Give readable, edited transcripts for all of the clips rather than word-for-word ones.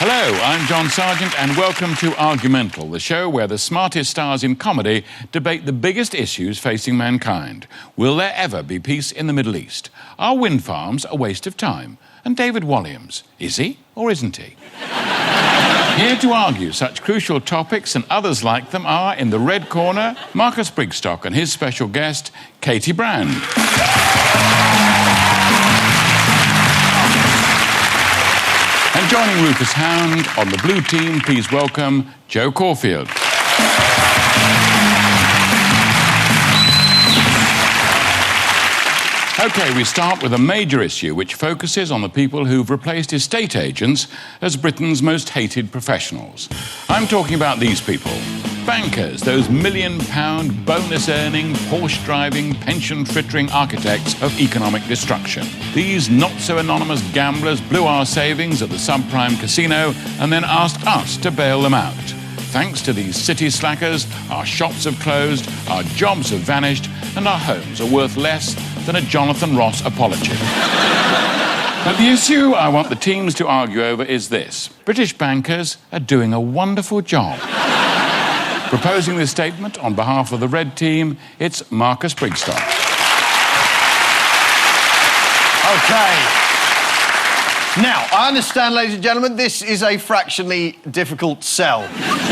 Hello, I'm John Sargent and welcome to Argumental, the show where the smartest stars in comedy debate the biggest issues facing mankind. Will there ever be peace in the Middle East? Are wind farms a waste of time? And David Walliams, is he or isn't he? Here to argue such crucial topics and others like them are, in the red corner, Marcus Brigstocke and his special guest, Katy Brand. And joining Rufus Hound on the blue team, please welcome Jo Caulfield. OK, we start with a major issue which focuses on the people who've replaced estate agents as Britain's most hated professionals. I'm talking about these people. Bankers, those £1 million bonus-earning, Porsche-driving, pension-frittering architects of economic destruction. These not-so-anonymous gamblers blew our savings at the subprime casino and then asked us to bail them out. Thanks to these city slackers, our shops have closed, our jobs have vanished, and our homes are worth less than a Jonathan Ross apology. But the issue I want the teams to argue over is this. British bankers are doing a wonderful job. Proposing this statement on behalf of the red team, it's Marcus Brigstocke. OK. Now, I understand, ladies and gentlemen, this is a fractionally difficult sell.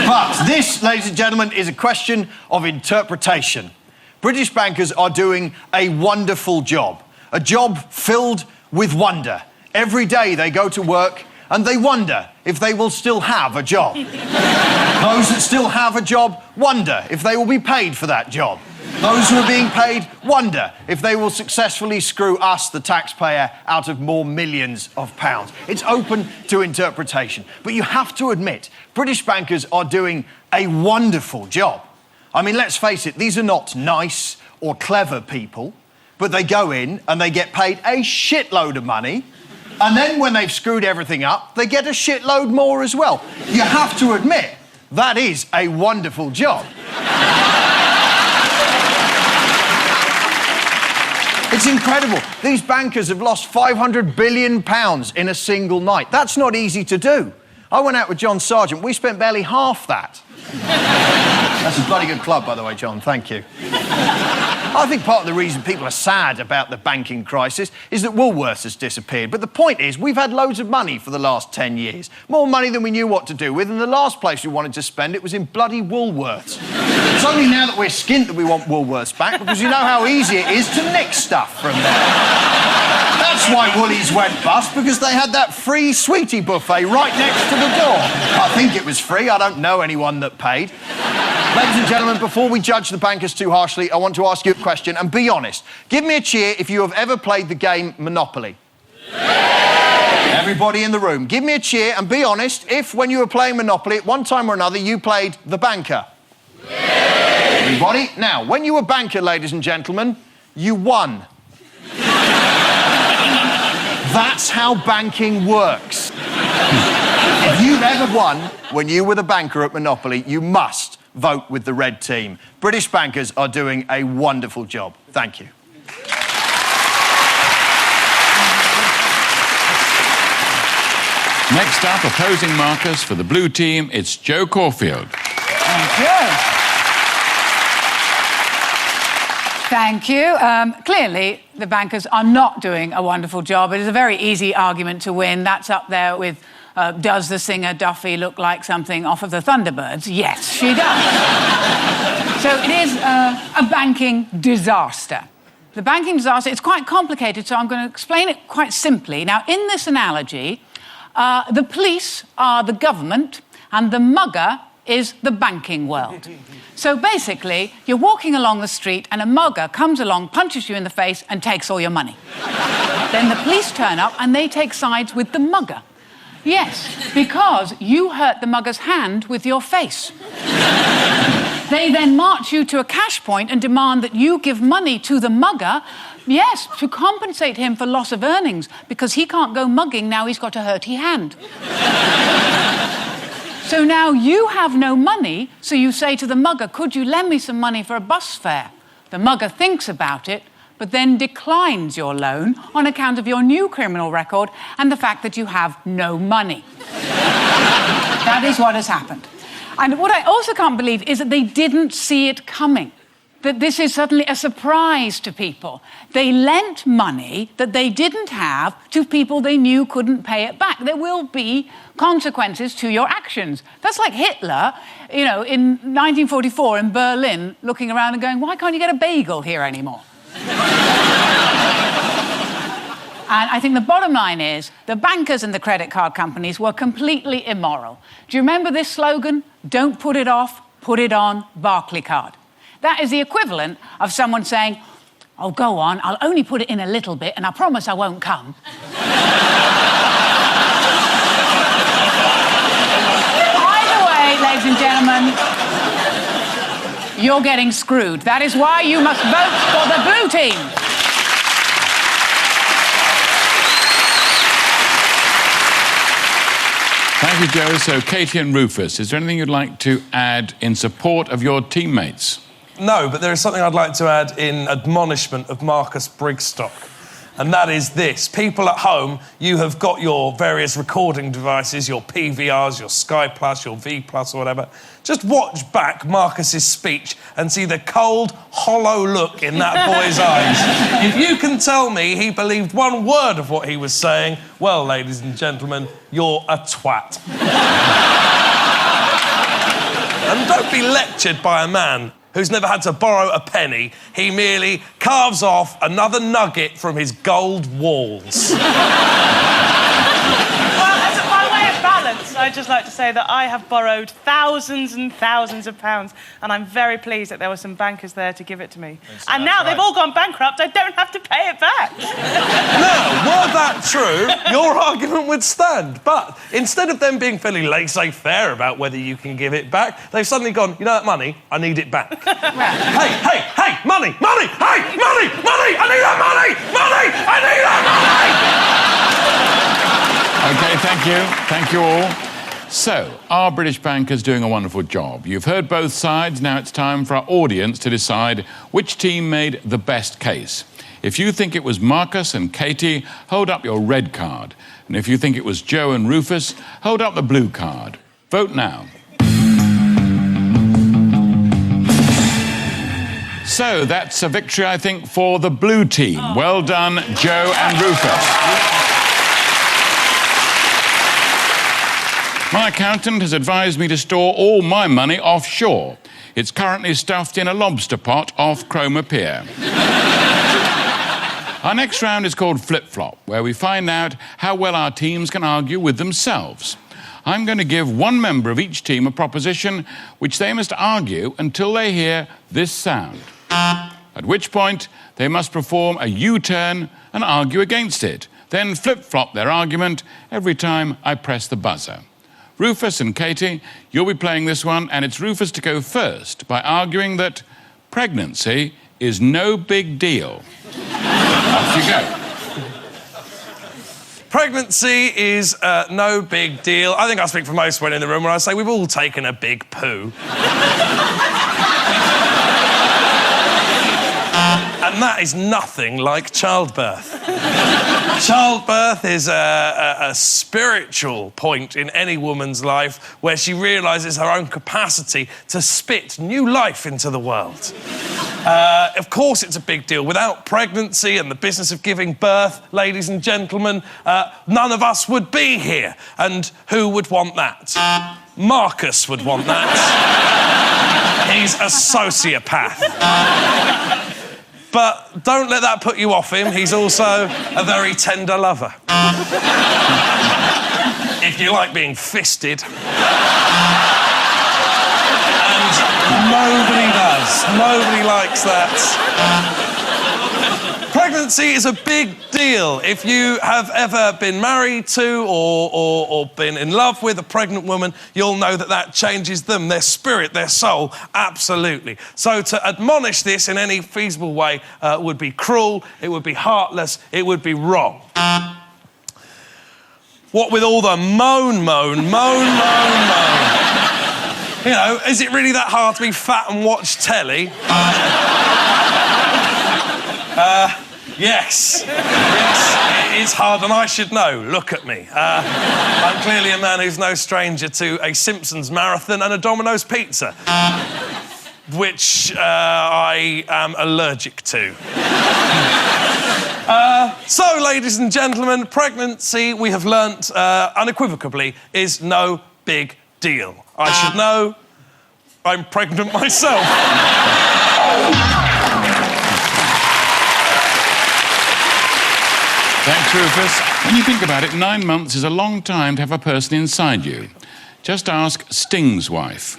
But this, ladies and gentlemen, is a question of interpretation. British bankers are doing a wonderful job. A job filled with wonder. Every day they go to work and they wonder if they will still have a job. Those that still have a job wonder if they will be paid for that job. Those who are being paid wonder if they will successfully screw us, the taxpayer, out of more millions of pounds. It's open to interpretation. But you have to admit, British bankers are doing a wonderful job. I mean, let's face it, these are not nice or clever people, but they go in and they get paid a shitload of money, and then when they've screwed everything up, they get a shitload more as well. You have to admit, that is a wonderful job. It's incredible. These bankers have lost £500 billion in a single night. That's not easy to do. I went out with John Sargent. We spent barely half that. That's a bloody good club, by the way, John. Thank you. I think part of the reason people are sad about the banking crisis is that Woolworths has disappeared. But the point is, we've had loads of money for the last 10 years. More money than we knew what to do with, and the last place we wanted to spend it was in bloody Woolworths. It's only now that we're skint that we want Woolworths back, because you know how easy it is to nick stuff from there. That's why Woolies went bust, because they had that free sweetie buffet right next to the door. I think it was free. I don't know anyone that paid. Ladies and gentlemen, before we judge the bankers too harshly, I want to ask you a question, and be honest. Give me a cheer if you have ever played the game Monopoly. Yeah. Everybody in the room, give me a cheer and be honest if, when you were playing Monopoly, at one time or another, you played the banker. Yeah. Everybody? Now, when you were banker, ladies and gentlemen, you won. That's how banking works. If you've ever won when you were the banker at Monopoly, you must vote with the red team. British bankers are doing a wonderful job. Thank you. Next up, opposing Marcus for the blue team, it's Jo Caulfield. Thank you. Thank you. Clearly, the bankers are not doing a wonderful job. It is a very easy argument to win. That's up there with, does the singer Duffy look like something off of the Thunderbirds? Yes, she does. So it is a banking disaster. The banking disaster, it's quite complicated, so I'm going to explain it quite simply. Now, in this analogy, the police are the government and the mugger is the banking world. So basically, you're walking along the street and a mugger comes along, punches you in the face and takes all your money. Then the police turn up and they take sides with the mugger. Yes, because you hurt the mugger's hand with your face. They then march you to a cash point and demand that you give money to the mugger, yes, to compensate him for loss of earnings, because he can't go mugging now he's got a hurty hand. So now you have no money, so you say to the mugger, could you lend me some money for a bus fare? The mugger thinks about it, but then declines your loan on account of your new criminal record and the fact that you have no money. That is what has happened. And what I also can't believe is that they didn't see it coming. That this is suddenly a surprise to people. They lent money that they didn't have to people they knew couldn't pay it back. There will be consequences to your actions. That's like Hitler, you know, in 1944 in Berlin, looking around and going, why can't you get a bagel here anymore? And I think the bottom line is the bankers and the credit card companies were completely immoral. Do you remember this slogan? Don't put it off, put it on, Barclaycard. That is the equivalent of someone saying, oh, go on, I'll only put it in a little bit and I promise I won't come. Either way, ladies and gentlemen, you're getting screwed. That is why you must vote for the blue team. Thank you, Joe. So, Katy and Rufus, is there anything you'd like to add in support of your teammates? No, but there is something I'd like to add in admonishment of Marcus Brigstocke. And that is this. People at home, you have got your various recording devices, your PVRs, your Sky Plus, your V Plus or whatever. Just watch back Marcus's speech and see the cold, hollow look in that boy's eyes. If you can tell me he believed one word of what he was saying, well, ladies and gentlemen, you're a twat. And don't be lectured by a man who's never had to borrow a penny. He merely carves off another nugget from his gold walls. Well, as by way of balance, I'd just like to say that I have borrowed thousands and thousands of pounds, and I'm very pleased that there were some bankers there to give it to me. And now they've all gone bankrupt, I don't have to pay it back. Now, were that true, your argument would stand. But instead of them being fairly laissez-faire about whether you can give it back, they've suddenly gone, you know that money? I need it back. Hey, money, hey, money, I need that money, I need that money! OK, thank you. Thank you all. So, are British bankers doing a wonderful job? You've heard both sides. Now it's time for our audience to decide which team made the best case. If you think it was Marcus and Katy, hold up your red card. And if you think it was Joe and Rufus, hold up the blue card. Vote now. So that's a victory, I think, for the blue team. Well done, Joe and Rufus. My accountant has advised me to store all my money offshore. It's currently stuffed in a lobster pot off Cromer Pier. Our next round is called Flip Flop, where we find out how well our teams can argue with themselves. I'm going to give one member of each team a proposition which they must argue until they hear this sound. At which point, they must perform a U-turn and argue against it. Then flip-flop their argument every time I press the buzzer. Rufus and Katy, you'll be playing this one, and it's Rufus to go first by arguing that pregnancy is no big deal. Off you go. Pregnancy is no big deal. I think I speak for most women in the room when I say we've all taken a big poo. And that is nothing like childbirth. Childbirth is a spiritual point in any woman's life where she realises her own capacity to spit new life into the world. Of course it's a big deal. Without pregnancy and the business of giving birth, ladies and gentlemen, none of us would be here. And who would want that? Marcus would want that. He's a sociopath. But don't let that put you off him. He's also a very tender lover. If you like being fisted. And nobody does. Nobody likes that. Pregnancy is a big deal. If you have ever been married to or been in love with a pregnant woman, you'll know that that changes them, their spirit, their soul, absolutely. So to admonish this in any feasible way would be cruel, it would be heartless, it would be wrong. What with all the moan. You know, is it really that hard to be fat and watch telly? Yes, it It is hard, and I should know. Look at me. I'm clearly a man who's no stranger to a Simpsons marathon and a Domino's pizza, which I am allergic to. So, ladies and gentlemen, pregnancy, we have learnt unequivocally, is no big deal. I should know. I'm pregnant myself. Thanks, Rufus. When you think about it, 9 months is a long time to have a person inside you. Just ask Sting's wife.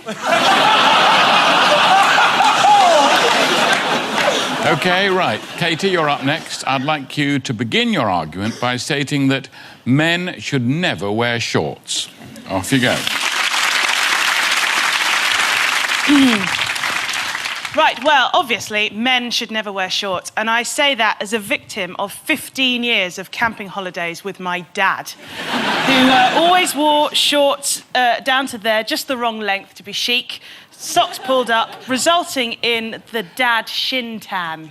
OK, right. Katy, you're up next. I'd like you to begin your argument by stating that men should never wear shorts. Off you go. Right, well, obviously, men should never wear shorts, and I say that as a victim of 15 years of camping holidays with my dad, who always wore shorts down to there, just the wrong length to be chic, socks pulled up, resulting in the dad shin tan,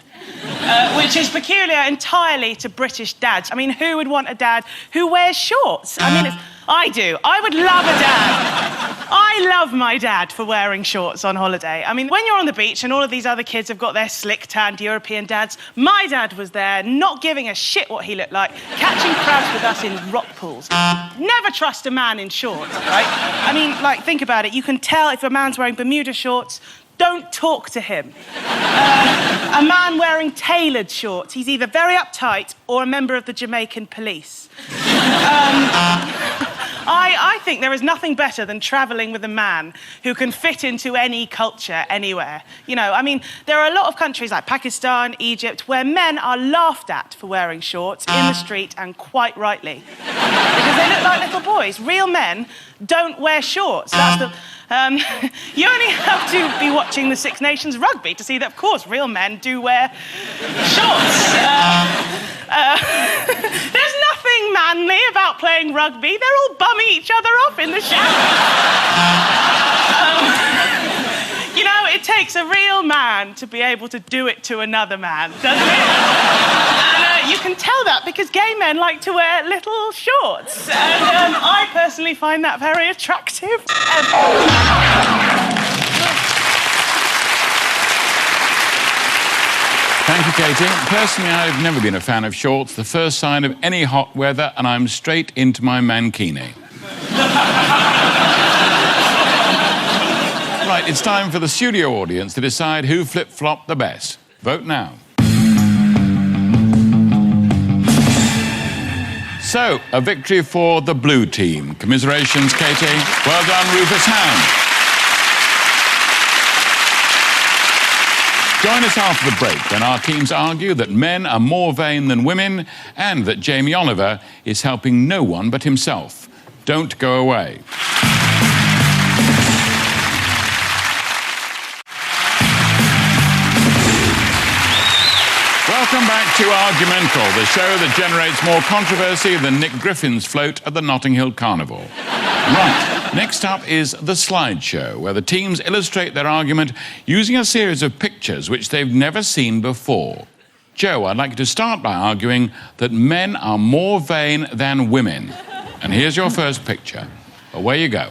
which is peculiar entirely to British dads. I mean, who would want a dad who wears shorts? I mean, I do. I would love a dad. I love my dad for wearing shorts on holiday. I mean, when you're on the beach and all of these other kids have got their slick-tanned European dads, my dad was there, not giving a shit what he looked like, catching crabs with us in rock pools. Never trust a man in shorts, right? I mean, like, think about it. You can tell if a man's wearing Bermuda shorts. Don't talk to him. A man wearing tailored shorts, he's either very uptight or a member of the Jamaican police. I think there is nothing better than travelling with a man who can fit into any culture anywhere. You know, I mean, there are a lot of countries like Pakistan, Egypt, where men are laughed at for wearing shorts in the street, and quite rightly. Because they look like little boys. Real men don't wear shorts. That's the... you only have to be watching the Six Nations rugby to see that, of course, real men do wear shorts. There's nothing manly about playing rugby. They're all bumming each other off in the shower. You know, it takes a real man to be able to do it to another man, doesn't it? And you can tell that because gay men like to wear little shorts. And I personally find that very attractive. Thank you, Katy. Personally, I've never been a fan of shorts. The first sign of any hot weather, and I'm straight into my mankini. Right, it's time for the studio audience to decide who flip-flopped the best. Vote now. So, a victory for the blue team. Commiserations, Katy. Well done, Rufus Hound. Join us after the break when our teams argue that men are more vain than women and that Jamie Oliver is helping no one but himself. Don't go away. Welcome back to Argumental, the show that generates more controversy than Nick Griffin's float at the Notting Hill Carnival. Right, next up is the slideshow, where the teams illustrate their argument using a series of pictures which they've never seen before. Joe, I'd like you to start by arguing that men are more vain than women. And here's your first picture. Away you go.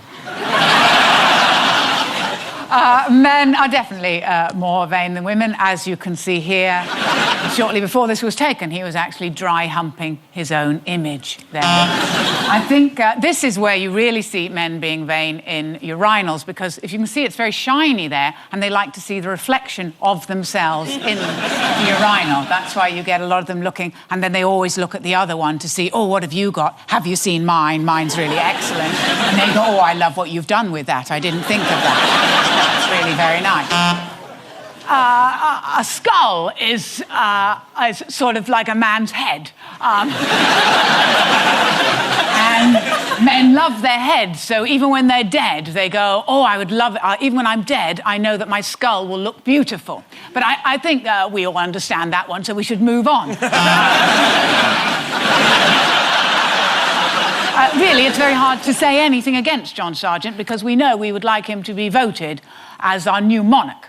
Men are definitely more vain than women, as you can see here. Shortly before this was taken, he was actually dry humping his own image there. I think this is where you really see men being vain in urinals, because if you can see, it's very shiny there, and they like to see the reflection of themselves in the urinal. That's why you get a lot of them looking, and then they always look at the other one to see, oh, what have you got? Have you seen mine? Mine's really excellent. And they go, oh, I love what you've done with that. I didn't think of that. That's really very nice. A skull is sort of like a man's head. And men love their heads, so even when they're dead, they go, oh, I would love it. Even when I'm dead, I know that my skull will look beautiful. But I think we all understand that one, so we should move on. Really, it's very hard to say anything against John Sargent because we know we would like him to be voted as our new monarch.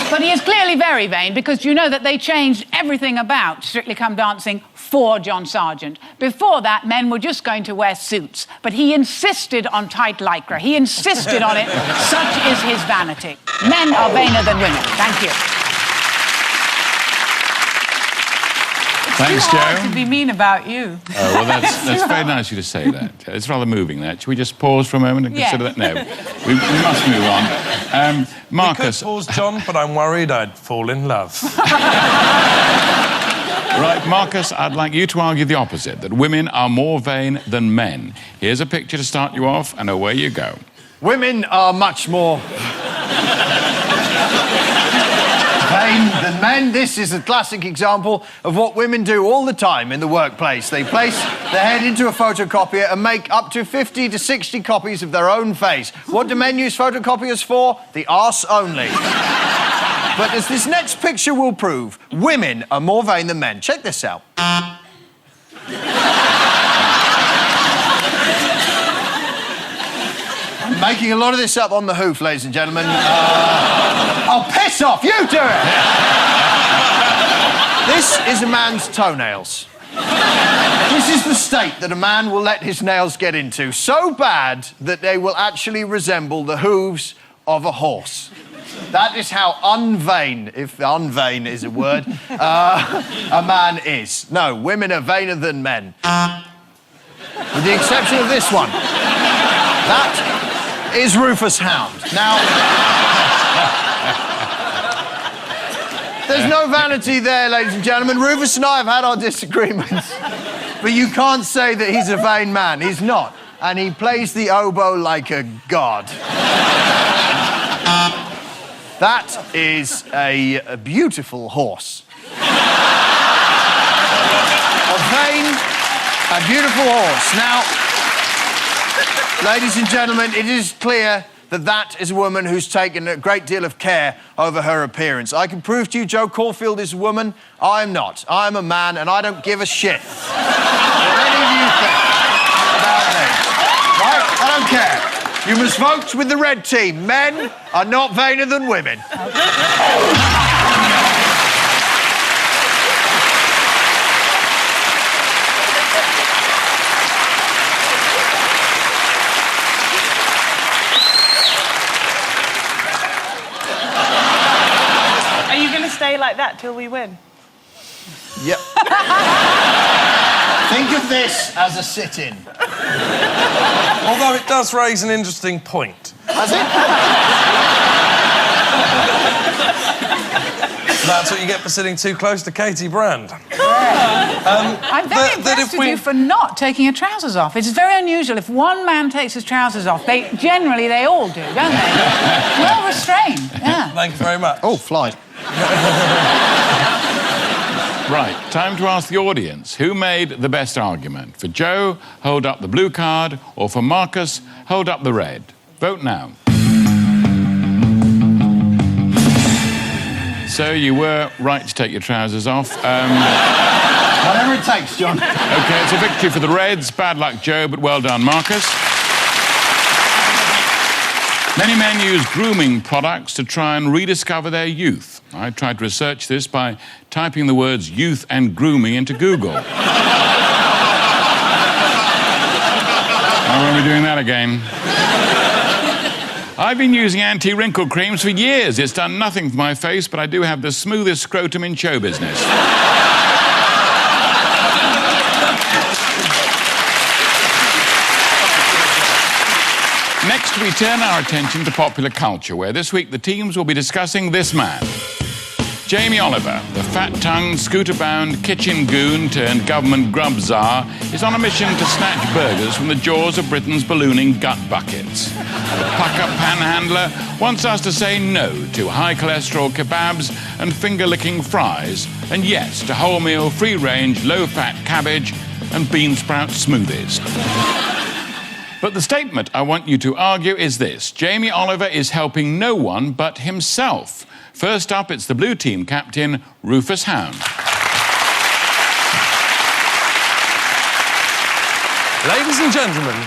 But he is clearly clearly very vain, because you know that they changed everything about Strictly Come Dancing for John Sargent. Before that, men were just going to wear suits, but he insisted on tight lycra. He insisted on it. Such is his vanity. Men are vainer than women. Thank you. Thanks, It's too hard Jo. to be mean about you. Oh, well, that's very nice of you to say that. It's rather moving, that. Should we just pause for a moment and consider that? No, we must move on. Marcus. We could pause, John, but I'm worried I'd fall in love. Right, Marcus, I'd like you to argue the opposite, that women are more vain than men. Here's a picture to start you off, and away you go. Women are much more vain than men. This is a classic example of what women do all the time in the workplace. They place their head into a photocopier and make up to 50 to 60 copies of their own face. What do men use photocopiers for? The arse only. But as this next picture will prove, women are more vain than men. Check this out. I'm making a lot of this up on the hoof, ladies and gentlemen. Oh, piss off! You do it! This is a man's toenails. This is the state that a man will let his nails get into. So bad that they will actually resemble the hooves of a horse. That is how unvain, if unvain is a word, a man is. No, women are vainer than men. With the exception of this one. That is Rufus Hound. Now, there's no vanity there, ladies and gentlemen. Rufus and I have had our disagreements. But you can't say that he's a vain man. He's not. And he plays the oboe like a god. That is a beautiful horse. A vain, a beautiful horse. Now, ladies and gentlemen, it is clear that that is a woman who's taken a great deal of care over her appearance. I can prove to you Jo Caulfield is a woman. I'm not. I'm a man, and I don't give a shit what any of you think about me. Right? I don't care. You must vote with the red team. Men are not vainer than women. Are you going to stay like that till we win? Yep. Think of this as a sit-in. Although it does raise an interesting point. Has it? That's what you get for sitting too close to Katy Brand. I'm very impressed with you for not taking your trousers off. It's very unusual. If one man takes his trousers off, they all do, don't they? Well restrained, yeah. Thank you very much. Oh, fly. Right, time to ask the audience, who made the best argument? For Jo, hold up the blue card, or for Marcus, hold up the red. Vote now. So you were right to take your trousers off. Whatever it takes, John. OK, it's a victory for the Reds. Bad luck, Jo, but well done, Marcus. Many men use grooming products to try and rediscover their youth. I tried to research this by typing the words youth and grooming into Google. I won't be doing that again. I've been using anti-wrinkle creams for years. It's done nothing for my face, but I do have the smoothest scrotum in show business. Next, we turn our attention to popular culture, where this week the teams will be discussing this man. Jamie Oliver, the fat-tongued, scooter-bound, kitchen goon turned government grub czar, is on a mission to snatch burgers from the jaws of Britain's ballooning gut buckets. The puck-up panhandler wants us to say no to high-cholesterol kebabs and finger-licking fries, and yes to wholemeal, free-range, low-fat cabbage and bean sprout smoothies. But the statement I want you to argue is this: Jamie Oliver is helping no one but himself. First up, it's the blue team captain, Rufus Hound. Ladies and gentlemen,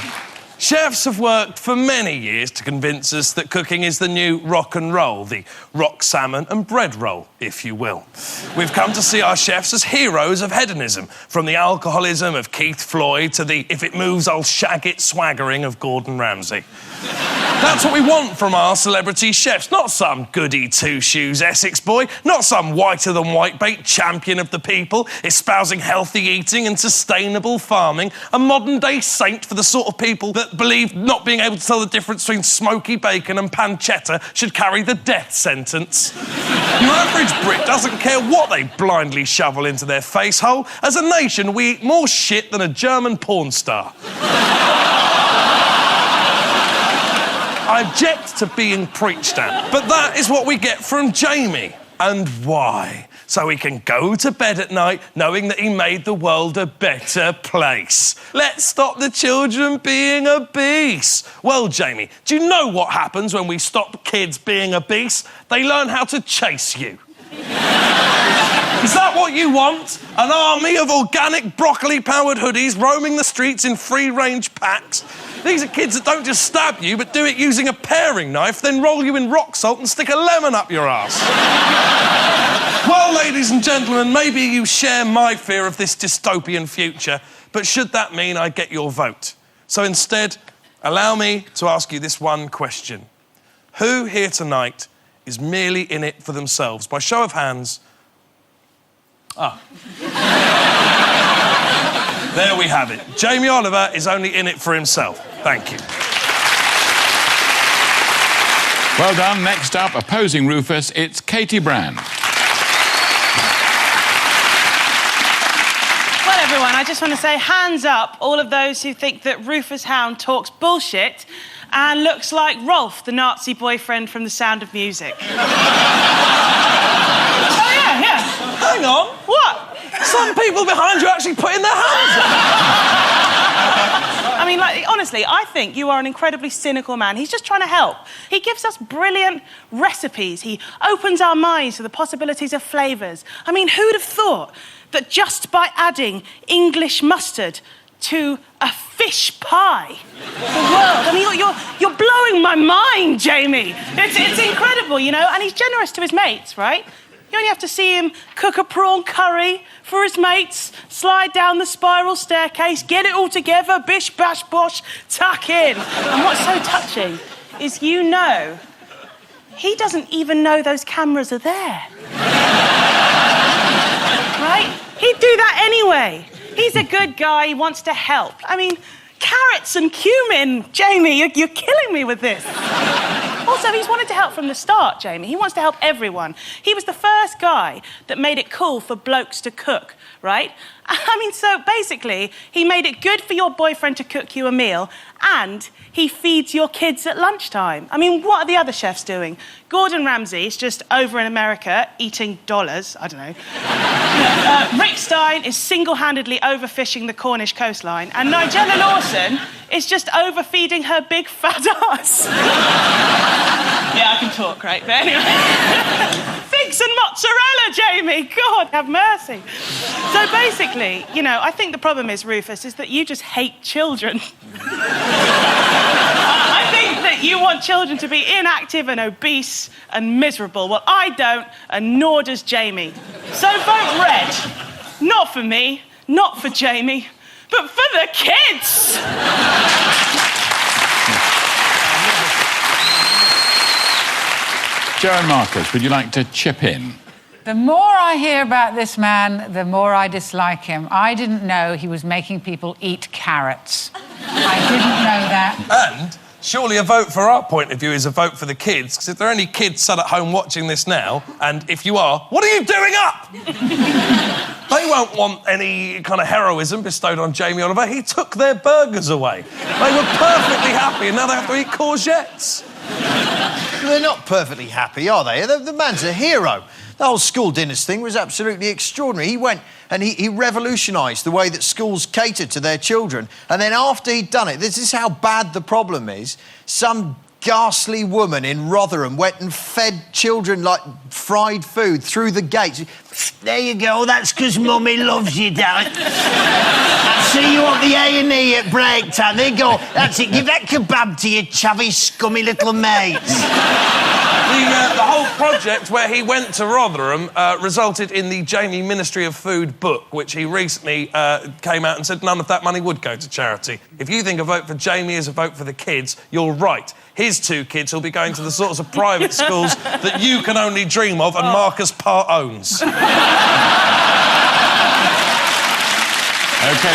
Chefs have worked for many years to convince us that cooking is the new rock and roll, the rock salmon and bread roll, if you will. We've come to see our chefs as heroes of hedonism, from the alcoholism of Keith Floyd to the if it moves I'll shag it swaggering of Gordon Ramsay. That's what we want from our celebrity chefs, not some goody two-shoes Essex boy, not some whiter-than-white-bait champion of the people, espousing healthy eating and sustainable farming, a modern-day saint for the sort of people that believe not being able to tell the difference between smoky bacon and pancetta should carry the death sentence. Your average Brit doesn't care what they blindly shovel into their face hole. As a nation, we eat more shit than a German porn star. I object to being preached at, but that is what we get from Jamie. And why? So he can go to bed at night knowing that he made the world a better place. Let's stop the children being obese. Well, Jamie, do you know what happens when we stop kids being obese? They learn how to chase you. Is that what you want? An army of organic broccoli-powered hoodies roaming the streets in free-range packs? These are kids that don't just stab you, but do it using a paring knife, then roll you in rock salt and stick a lemon up your arse. Well, ladies and gentlemen, maybe you share my fear of this dystopian future, but should that mean I get your vote? So instead, allow me to ask you this one question. Who here tonight is merely in it for themselves? By show of hands... There we have it. Jamie Oliver is only in it for himself. Thank you. Well done. Next up, opposing Rufus, it's Katy Brand. Well, everyone, I just want to say hands up all of those who think that Rufus Hound talks bullshit and looks like Rolf, the Nazi boyfriend from The Sound of Music. Oh, yeah. Hang on. What? Some people behind you actually putting their hands up. I mean, like, honestly, I think you are an incredibly cynical man. He's just trying to help. He gives us brilliant recipes. He opens our minds to the possibilities of flavours. I mean, who'd have thought that just by adding English mustard to a fish pie, the world... I mean, you're blowing my mind, Jamie. It's incredible, you know, and he's generous to his mates, right? You only have to see him cook a prawn curry for his mates, slide down the spiral staircase, get it all together, bish, bash, bosh, tuck in. And what's so touching is, you know, he doesn't even know those cameras are there. Right? He'd do that anyway. He's a good guy, he wants to help. I mean, carrots and cumin. Jamie, you're killing me with this. Also, he's wanted to help from the start, Jamie. He wants to help everyone. He was the first guy that made it cool for blokes to cook, right? I mean, so basically, he made it good for your boyfriend to cook you a meal, and he feeds your kids at lunchtime. I mean, what are the other chefs doing? Gordon Ramsay is just over in America eating dollars. I don't know. Brigstocke is single-handedly overfishing the Cornish coastline, and Nigella Lawson is just overfeeding her big fat ass. Yeah, I can talk, right? But anyway. Figs and mozzarella, Jamie! God, have mercy. So basically, you know, I think the problem is, Rufus, is that you just hate children. I think that you want children to be inactive and obese and miserable. Well, I don't, and nor does Jamie. So vote red. Not for me, not for Jamie, but for the kids! Joe and Marcus, would you like to chip in? The more I hear about this man, the more I dislike him. I didn't know he was making people eat carrots. I didn't know that. And surely a vote for our point of view is a vote for the kids, because if there are any kids sat at home watching this now, and if you are, what are you doing up? They won't want any kind of heroism bestowed on Jamie Oliver. He took their burgers away. They were perfectly happy, and now they have to eat courgettes. They're not perfectly happy, are they? The man's a hero. The whole school dinners thing was absolutely extraordinary. He went and he revolutionised the way that schools catered to their children. And then after he'd done it, this is how bad the problem is, some ghastly woman in Rotherham went and fed children like fried food through the gates. There you go, that's because Mummy loves you, darling. I'll see you at the A&E at break time. There you go, that's it. Give that kebab to your chavvy, scummy little mates. The whole project where he went to Rotherham resulted in the Jamie Ministry of Food book, which he recently came out and said none of that money would go to charity. If you think a vote for Jamie is a vote for the kids, you're right. His 2 kids will be going to the sorts of private schools that you can only dream of and Marcus Parr owns. OK,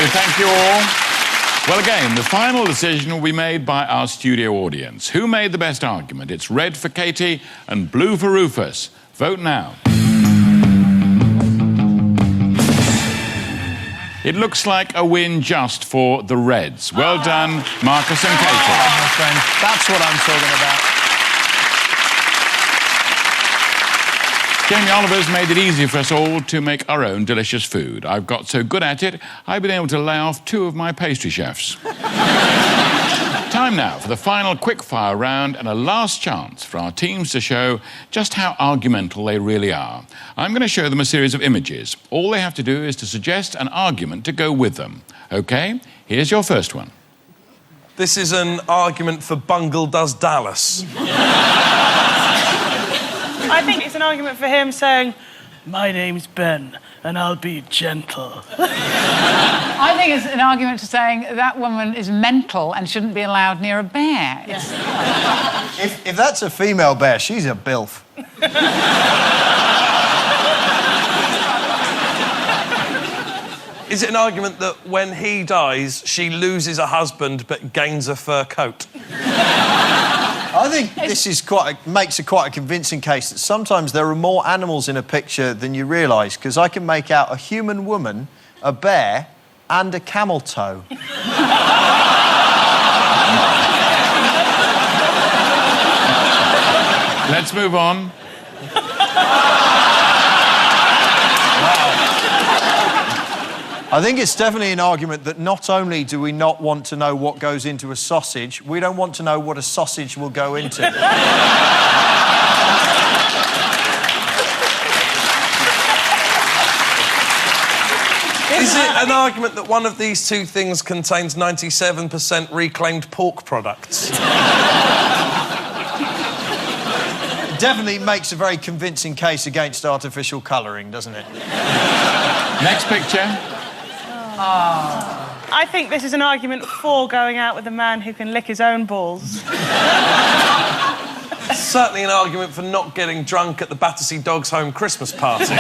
thank you all. Well, again, the final decision will be made by our studio audience. Who made the best argument? It's red for Katy and blue for Rufus. Vote now. It looks like a win just for the Reds. Well done, Marcus and Katy. Oh, my friend, that's what I'm talking about. Jamie Oliver's made it easy for us all to make our own delicious food. I've got so good at it, I've been able to lay off 2 of my pastry chefs. Time now for the final quickfire round and a last chance for our teams to show just how argumental they really are. I'm going to show them a series of images. All they have to do is to suggest an argument to go with them. OK, here's your first one. This is an argument for Bungle Does Dallas. I think it's an argument for him saying, "My name's Ben, and I'll be gentle." I think it's an argument to saying that woman is mental and shouldn't be allowed near a bear. Yes. If that's a female bear, she's a bilf. Is it an argument that when he dies, she loses a husband but gains a fur coat? I think this is makes quite a convincing case that sometimes there are more animals in a picture than you realise, because I can make out a human woman, a bear, and a camel toe. Let's move on. I think it's definitely an argument that not only do we not want to know what goes into a sausage, we don't want to know what a sausage will go into. Is it an argument that one of these 2 things contains 97% reclaimed pork products? Definitely makes a very convincing case against artificial colouring, doesn't it? Next picture. I think this is an argument for going out with a man who can lick his own balls. Certainly an argument for not getting drunk at the Battersea Dogs Home Christmas party.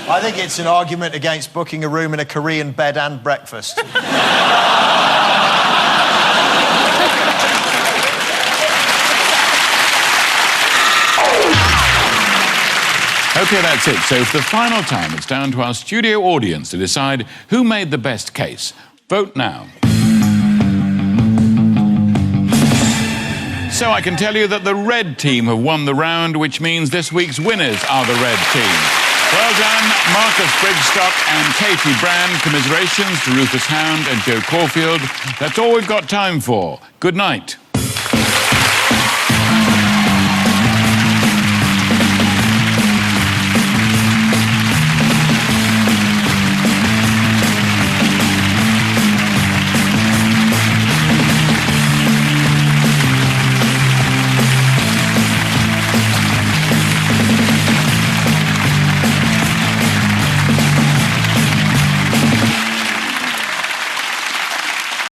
I think it's an argument against booking a room in a Korean bed and breakfast. OK, that's it. So for the final time, it's down to our studio audience to decide who made the best case. Vote now. So I can tell you that the red team have won the round, which means this week's winners are the red team. Well done, Marcus Brigstocke and Katy Brand. Commiserations to Rufus Hound and Jo Caulfield. That's all we've got time for. Good night.